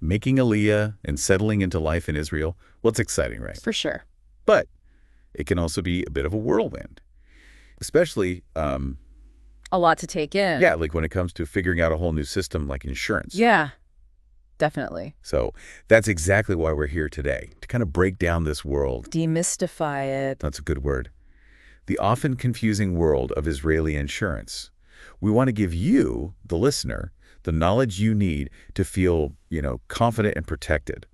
making aliyah and settling into life in Israel, well, it's exciting, right? For sure. But it can also be a bit of a whirlwind, especially A lot to take in. yeah, like when it comes to figuring out a whole new system like insurance. Yeah, definitely. So that's exactly why we're here today, to kind of break down this world. Demystify it. That's a good word. The often confusing world of Israeli insurance. We want to give you, the listener, the knowledge you need to feel, confident and protected.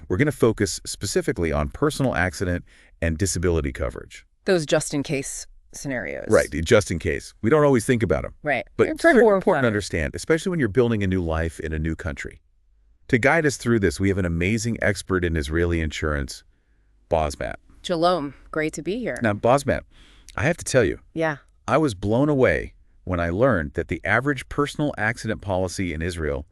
We're going to focus specifically on personal accident and disability coverage. Those just-in-case scenarios. Right, just in case. We don't always think about them. Right. But it's very important to understand, especially when you're building a new life in a new country. To guide us through this, we have an amazing expert in Israeli insurance, Bosmat. Shalom. Great to be here. Now, Bosmat, I have to tell you, Yeah. I was blown away when I learned that the average personal accident policy in Israel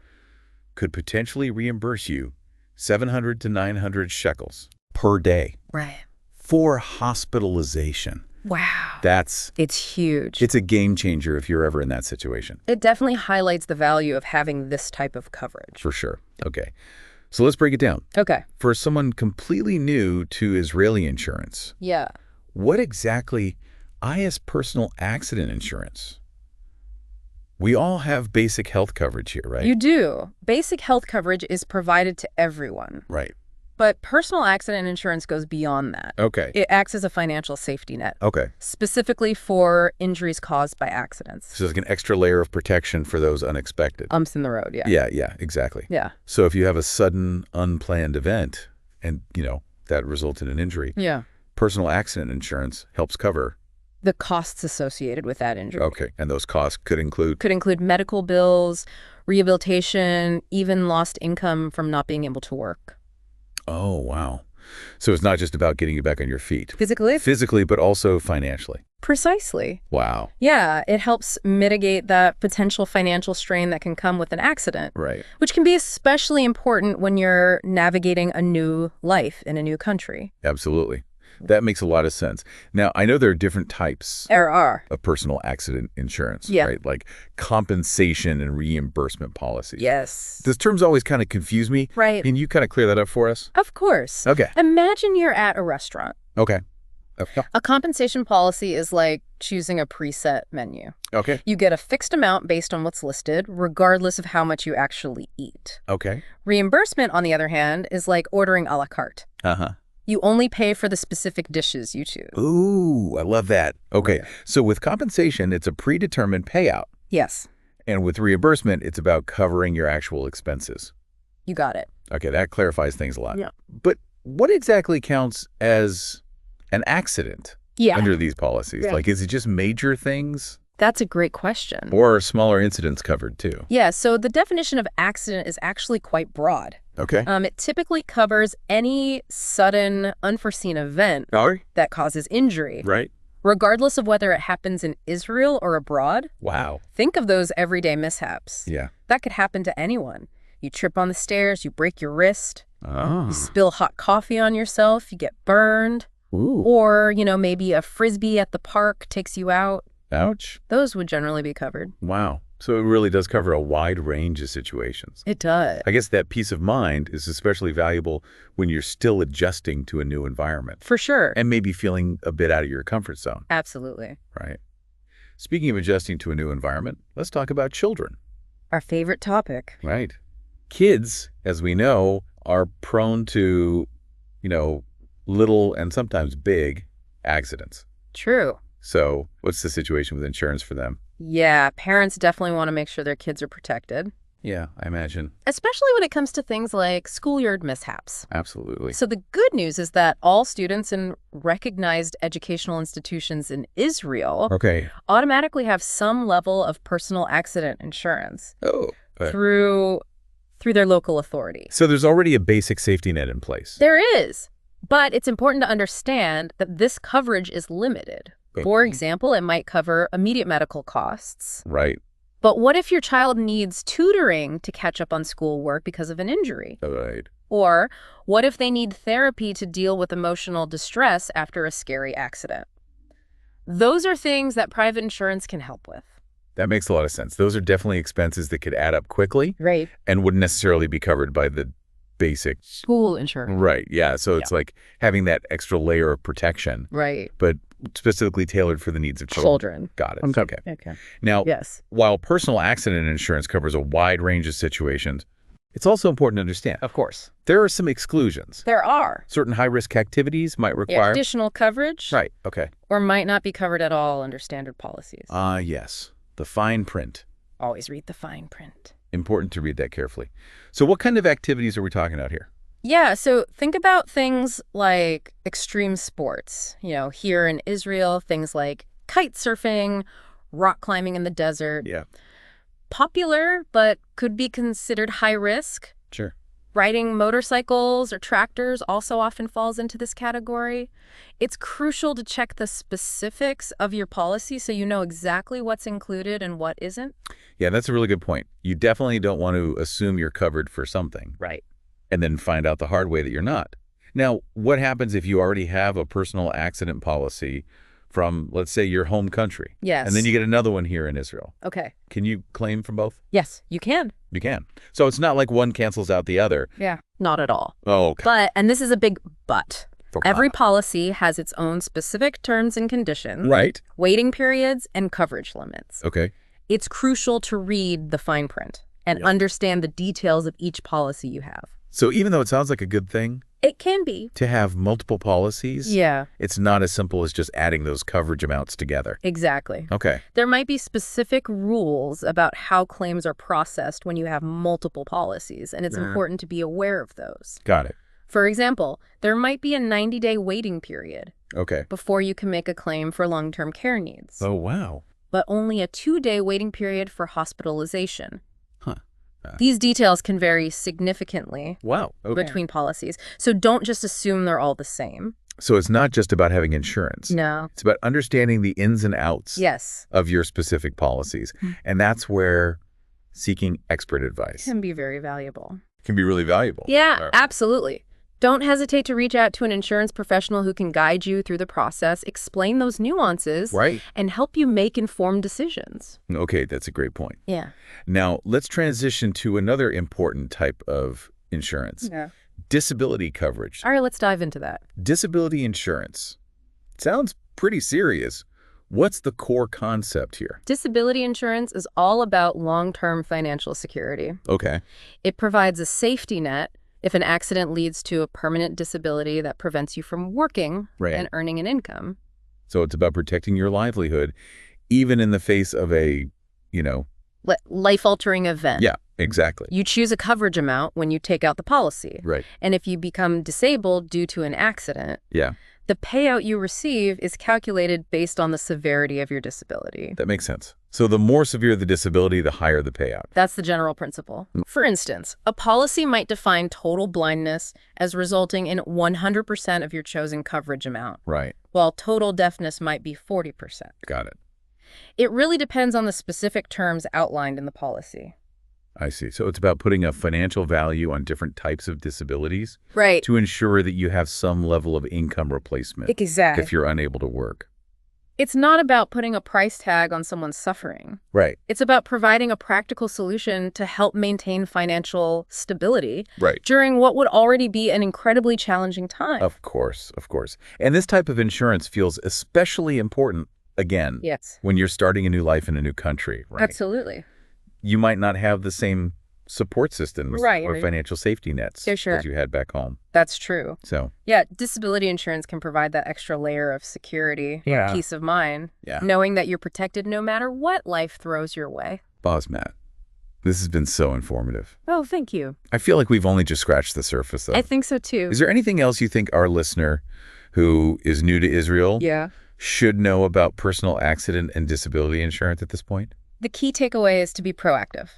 could potentially reimburse you 700 to 900 shekels per day Right. for hospitalization. Wow. It's huge. It's a game changer if you're ever in that situation. It definitely highlights the value of having this type of coverage. For sure. Okay. So let's break it down. Okay. For someone completely new to Israeli insurance, Yeah. what exactly is personal accident insurance? We all have basic health coverage here, right? You do. Basic health coverage is provided to everyone. Right. But personal accident insurance goes beyond that. Okay. It acts as a financial safety net, Okay. specifically for injuries caused by accidents. So it's like an extra layer of protection for those unexpected. Umps in the road, yeah. Yeah, exactly. Yeah. So if you have a sudden, unplanned event and, that results in an injury, Yeah. personal accident insurance helps cover. The costs associated with that injury. Okay. And those costs could include? Could include medical bills, rehabilitation, even lost income from not being able to work. Oh, wow. So it's not just about getting you back on your feet. Physically, But also financially. precisely. Wow. Yeah, it helps mitigate that potential financial strain that can come with an accident, Right. which can be especially important when you're navigating a new life in a new country. Absolutely. That makes a lot of sense. Now, I know there are different types There are. of personal accident insurance, Yeah. right? Like compensation and reimbursement policies. Yes. Those terms always kind of confuse me. Right. Can you kind of clear that up for us? Of course. Okay. Imagine you're at a restaurant. Okay. A compensation policy is like choosing a preset menu. Okay. You get a fixed amount based on what's listed, regardless of how much you actually eat. Okay. Reimbursement, on the other hand, is like ordering a la carte. Uh-huh. You only pay for the specific dishes you choose. Ooh, I love that. Okay. So with compensation, it's a predetermined payout. Yes, And with reimbursement, it's about covering your actual expenses. you got it. Okay, that clarifies things a lot. Yeah. But what exactly counts as an accident under these policies? Yeah. Like, is it just major things? That's a great question. Or are smaller incidents covered too? Yeah, so the definition of accident is actually quite broad. Okay. It typically covers any sudden, unforeseen event that causes injury, Right. regardless of whether it happens in Israel or abroad. Wow. Think of those everyday mishaps. Yeah. That could happen to anyone. You trip on the stairs, you break your wrist, Oh. you spill hot coffee on yourself, you get burned, Ooh. or, maybe a Frisbee at the park takes you out. Ouch. Those would generally be covered. Wow. So it really does cover a wide range of situations. It does. I guess that peace of mind is especially valuable when you're still adjusting to a new environment For sure. and maybe feeling a bit out of your comfort zone, Absolutely. right? Speaking of adjusting to a new environment, let's talk about children, Our favorite topic. right? Kids, as we know, are prone to, little and sometimes big accidents. True. So what's the situation with insurance for them? Yeah, parents definitely want to make sure their kids are protected, Yeah, I imagine. especially when it comes to things like schoolyard mishaps. Absolutely. So the good news is that all students in recognized educational institutions in Israel Okay. automatically have some level of personal accident insurance Oh. through their local authority. So there's already a basic safety net in place. There is, but it's important to understand that this coverage is limited. For example, it might cover immediate medical costs. Right. But what if your child needs tutoring to catch up on schoolwork because of an injury? Right. Or what if they need therapy to deal with emotional distress after a scary accident? Those are things that private insurance can help with. That makes a lot of sense. Those are definitely expenses that could add up quickly Right. and wouldn't necessarily be covered by the basic. School insurance. Right, yeah. So it's like having that extra layer of protection, Right. but specifically tailored for the needs of children. Got it. Okay. Okay. Now, Yes. while personal accident insurance covers a wide range of situations, it's also important to understand Of course. there are some exclusions. There are. Certain high-risk activities might require... Additional coverage. Right, okay. Or might not be covered at all under standard policies. Yes. The fine print. Always read the fine print. Important to read that carefully. So what kind of activities are we talking about here? Yeah, so think about things like extreme sports. Here in Israel, things like kite surfing, rock climbing in the desert. Yeah. Popular, but could be considered high risk. Sure. Riding motorcycles or tractors also often falls into this category. It's crucial to check the specifics of your policy so you know exactly what's included and what isn't. Yeah, that's a really good point. You definitely don't want to assume you're covered for something. Right. And then find out the hard way that you're not. Now, what happens if you already have a personal accident policy from, let's say, your home country? Yes. And then you get another one here in Israel. Okay. Can you claim from both? Yes, you can. You can. So it's not like one cancels out the other. Yeah. Not at all. Oh, okay. But, and this is a big but, Okay. every policy has its own specific terms and conditions, Right. waiting periods, and coverage limits. Okay. It's crucial to read the fine print and understand the details of each policy you have. So even though it sounds like a good thing It can be. to have multiple policies, Yeah, it's not as simple as just adding those coverage amounts together. exactly. Okay. There might be specific rules about how claims are processed when you have multiple policies, and it's important to be aware of those. Got it. For example, there might be a 90-day waiting period Okay. before you can make a claim for long-term care needs, Oh, wow. but only a 2-day waiting period for hospitalization. Huh. These details can vary significantly Wow. Okay. between policies, so don't just assume they're all the same. So it's not just about having insurance. No. It's about understanding the ins and outs Yes. of your specific policies. And that's where seeking expert advice Can be very valuable. can be really valuable. Yeah, All right. absolutely. Don't hesitate to reach out to an insurance professional who can guide you through the process, explain those nuances, Right. and help you make informed decisions. Okay, that's a great point. Yeah. Now, let's transition to another important type of insurance, Yeah. disability coverage. All right, let's dive into that. Disability insurance. Sounds pretty serious. What's the core concept here? Disability insurance is all about long-term financial security. Okay. It provides a safety net if an accident leads to a permanent disability that prevents you from working Right. and earning an income. So it's about protecting your livelihood, even in the face of a, Life-altering event. yeah, exactly. You choose a coverage amount when you take out the policy. Right. And if you become disabled due to an accident, Yeah, the payout you receive is calculated based on the severity of your disability. that makes sense. So the more severe the disability, the higher the payout. That's the general principle. For instance, a policy might define total blindness as resulting in 100% of your chosen coverage amount, Right. while total deafness might be 40%. Got it. It really depends on the specific terms outlined in the policy. I see. So it's about putting a financial value on different types of disabilities Right. to ensure that you have some level of income replacement Exactly. if you're unable to work. It's not about putting a price tag on someone's suffering. Right. It's about providing a practical solution to help maintain financial stability Right. during what would already be an incredibly challenging time. Of course. Of course. And this type of insurance feels especially important, again, Yes, when you're starting a new life in a new country, right? absolutely. You might not have the same support systems Right, or right. financial safety nets Yeah, sure. that you had back home. That's true. So, Yeah, disability insurance can provide that extra layer of security, Yeah. peace of mind, yeah. knowing that you're protected no matter what life throws your way. Boss Matt, this has been so informative. Oh, thank you. I feel like we've only just scratched the surface, though. I think so too. Is there anything else you think our listener who is new to Israel Yeah. should know about personal accident and disability insurance at this point? The key takeaway is to be proactive.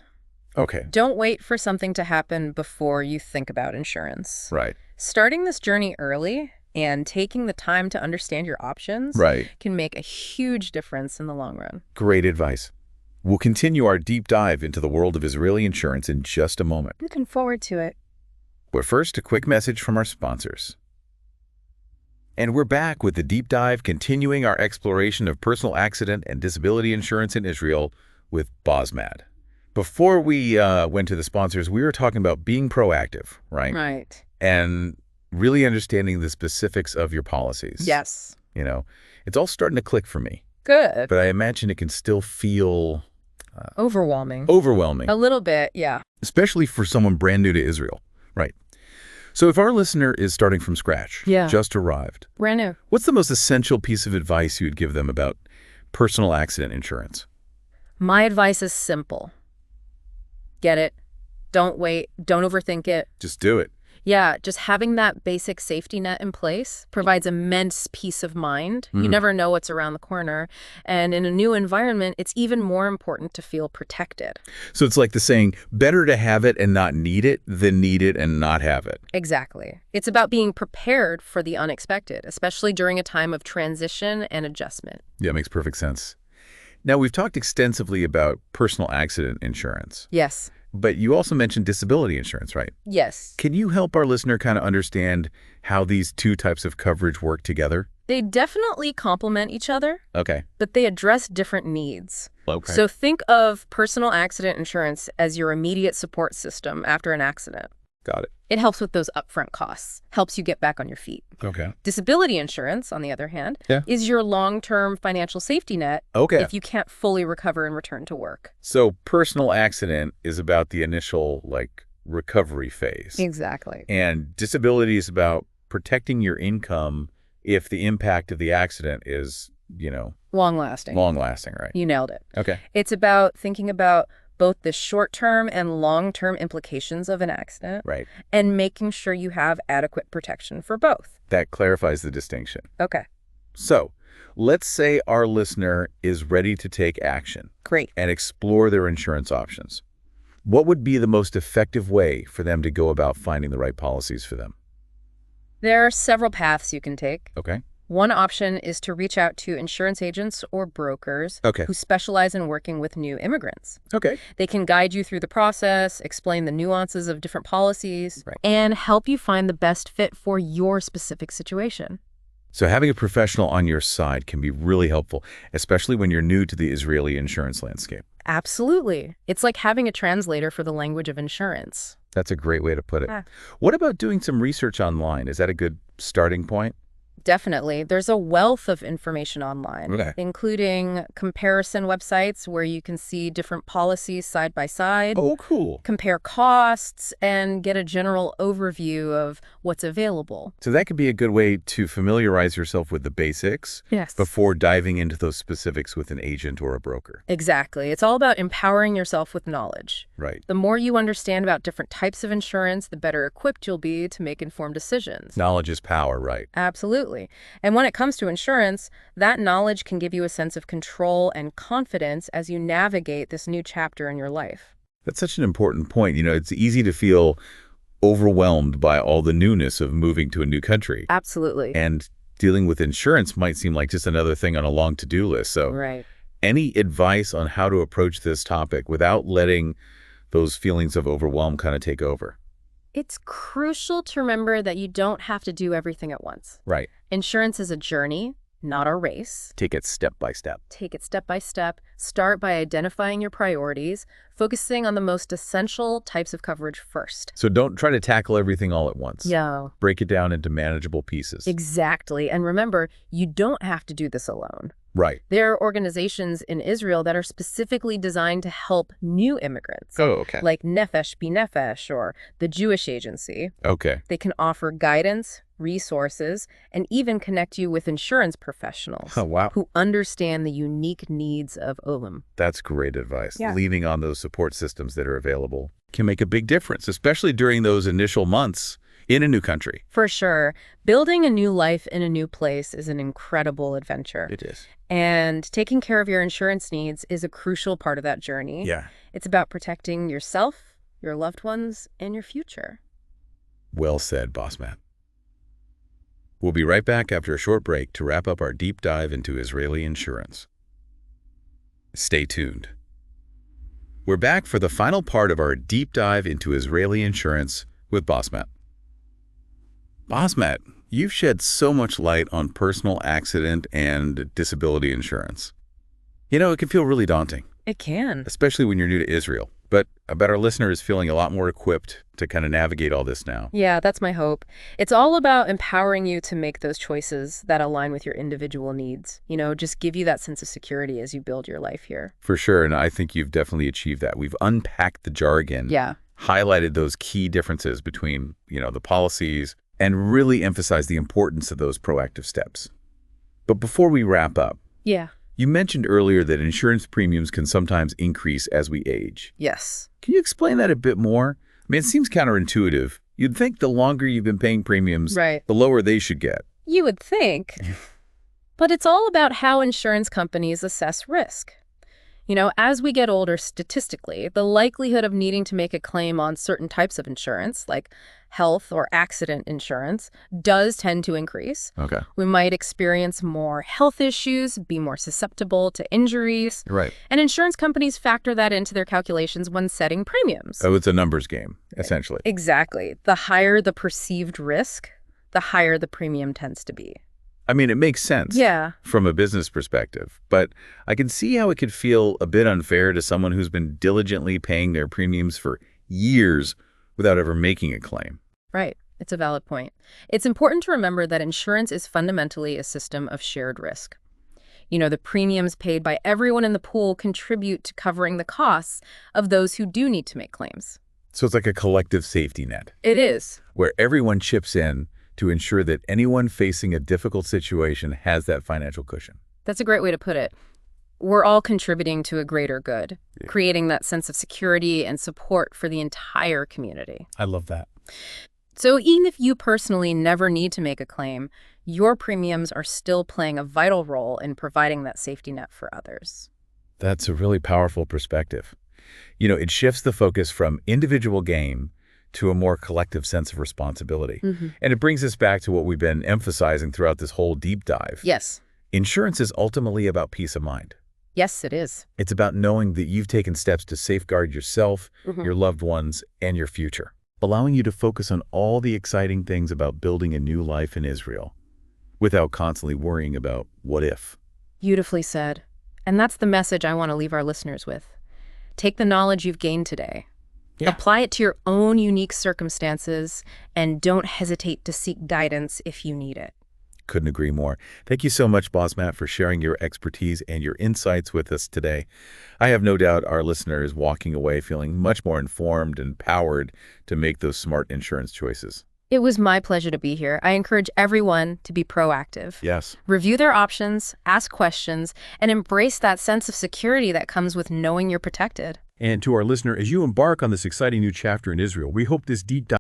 Okay. Don't wait for something to happen before you think about insurance. Right. Starting this journey early and taking the time to understand your options Right. can make a huge difference in the long run. Great advice. We'll continue our deep dive into the world of Israeli insurance in just a moment. Looking forward to it. But first, a quick message from our sponsors. And we're back with the deep dive, continuing our exploration of personal accident and disability insurance in Israel with Bosmad. Before we went to the sponsors, we were talking about being proactive, right? Right. And really understanding the specifics of your policies. Yes. It's all starting to click for me. Good. But I imagine it can still feel Overwhelming. overwhelming, A little bit, yeah. especially for someone brand new to Israel. Right. So if our listener is starting from scratch, Yeah. just arrived, Brand new. what's the most essential piece of advice you would give them about personal accident insurance? My advice is simple. Get it. Don't wait. Don't overthink it. Just do it. Yeah, just having that basic safety net in place provides immense peace of mind. You never know what's around the corner. And in a new environment, it's even more important to feel protected. So it's like the saying, better to have it and not need it than need it and not have it. Exactly. It's about being prepared for the unexpected, especially during a time of transition and adjustment. Yeah, makes perfect sense. Now, we've talked extensively about personal accident insurance, Yes. but you also mentioned disability insurance, right? Yes. Can you help our listener kind of understand how these two types of coverage work together? They definitely complement each other, Okay. but they address different needs. Okay. So think of personal accident insurance as your immediate support system after an accident. Got it. It helps with those upfront costs, helps you get back on your feet. Okay. Disability insurance, on the other hand, Yeah. is your long-term financial safety net Okay. if you can't fully recover and return to work. So personal accident is about the initial, recovery phase. Exactly. And disability is about protecting your income if the impact of the accident is, Long-lasting. long-lasting, right? You nailed it. Okay. It's about thinking about both the short-term and long-term implications of an accident Right. and making sure you have adequate protection for both. That clarifies the distinction. Okay, So let's say our listener is ready to take action great. and explore their insurance options. What would be the most effective way for them to go about finding the right policies for them? There are several paths you can take. Okay. One option is to reach out to insurance agents or brokers Okay. who specialize in working with new immigrants. Okay. They can guide you through the process, explain the nuances of different policies, Right. and help you find the best fit for your specific situation. So having a professional on your side can be really helpful, especially when you're new to the Israeli insurance landscape. Absolutely. It's like having a translator for the language of insurance. That's a great way to put it. Yeah. What about doing some research online? Is that a good starting point? Definitely. There's a wealth of information online, Okay. including comparison websites where you can see different policies side by side, Oh, cool. compare costs, and get a general overview of what's available. So that could be a good way to familiarize yourself with the basics Yes. before diving into those specifics with an agent or a broker. Exactly. It's all about empowering yourself with knowledge. Right. The more you understand about different types of insurance, the better equipped you'll be to make informed decisions. Knowledge is power, right? Absolutely. And when it comes to insurance, that knowledge can give you a sense of control and confidence as you navigate this new chapter in your life. That's such an important point. It's easy to feel overwhelmed by all the newness of moving to a new country. Absolutely. And dealing with insurance might seem like just another thing on a long to-do list. So Right. any advice on how to approach this topic without letting those feelings of overwhelm kind of take over? It's crucial to remember that you don't have to do everything at once. Right. Insurance is a journey, not a race. Take it step by step. Take it step by step. Start by identifying your priorities, focusing on the most essential types of coverage first. So don't try to tackle everything all at once. Yeah. Break it down into manageable pieces. Exactly. And remember, you don't have to do this alone. Right. There are organizations in Israel that are specifically designed to help new immigrants, Oh, okay. like Nefesh B'Nefesh or the Jewish Agency. Okay. They can offer guidance, resources, and even connect you with insurance professionals Oh, wow. who understand the unique needs of Olam. That's great advice. Yeah. Leaning on those support systems that are available can make a big difference, especially during those initial months in a new country. For sure, building a new life in a new place is an incredible adventure. It is. And taking care of your insurance needs is a crucial part of that journey. Yeah. It's about protecting yourself, your loved ones, and your future. Well said, Boss Man. We'll be right back after a short break to wrap up our deep dive into Israeli insurance. Stay tuned. We're back for the final part of our deep dive into Israeli insurance with Boss Matt. Boss Matt, you've shed so much light on personal accident and disability insurance. It can feel really daunting, It can. especially when you're new to Israel. But I bet our listener is feeling a lot more equipped to kind of navigate all this now. Yeah, that's my hope. It's all about empowering you to make those choices that align with your individual needs. Just give you that sense of security as you build your life here. For sure, and I think you've definitely achieved that. We've unpacked the jargon, Yeah. highlighted those key differences between, the policies, and really emphasized the importance of those proactive steps. But before we wrap up, Yeah. you mentioned earlier that insurance premiums can sometimes increase as we age. Yes. Can you explain that a bit more? I mean, it seems counterintuitive. You'd think the longer you've been paying premiums, Right. the lower they should get. You would think. But it's all about how insurance companies assess risk. As we get older, statistically, the likelihood of needing to make a claim on certain types of insurance, like health or accident insurance, does tend to increase. Okay. We might experience more health issues, be more susceptible to injuries. Right. And insurance companies factor that into their calculations when setting premiums. Oh, it's a numbers game, essentially. Exactly. The higher the perceived risk, the higher the premium tends to be. I mean, it makes sense from a business perspective, but I can see how it could feel a bit unfair to someone who's been diligently paying their premiums for years without ever making a claim. Right. It's a valid point. It's important to remember that insurance is fundamentally a system of shared risk. The premiums paid by everyone in the pool contribute to covering the costs of those who do need to make claims. So it's like a collective safety net. It is. Where everyone chips in to ensure that anyone facing a difficult situation has that financial cushion. That's a great way to put it. We're all contributing to a greater good, creating that sense of security and support for the entire community. I love that. So even if you personally never need to make a claim, your premiums are still playing a vital role in providing that safety net for others. That's a really powerful perspective. It shifts the focus from individual gain to a more collective sense of responsibility. And it brings us back to what we've been emphasizing throughout this whole deep dive. Yes. Insurance is ultimately about peace of mind. Yes, it is. It's about knowing that you've taken steps to safeguard yourself, your loved ones, and your future, allowing you to focus on all the exciting things about building a new life in Israel without constantly worrying about what if. Beautifully said. And that's the message I want to leave our listeners with. Take the knowledge you've gained today. Apply it to your own unique circumstances, and don't hesitate to seek guidance if you need it. Couldn't agree more. Thank you so much, Boss Matt, for sharing your expertise and your insights with us today. I have no doubt our listener is walking away feeling much more informed and empowered to make those smart insurance choices. It was my pleasure to be here. I encourage everyone to be proactive. Yes. Review their options, ask questions, and embrace that sense of security that comes with knowing you're protected. And to our listener, as you embark on this exciting new chapter in Israel, we hope this deep dive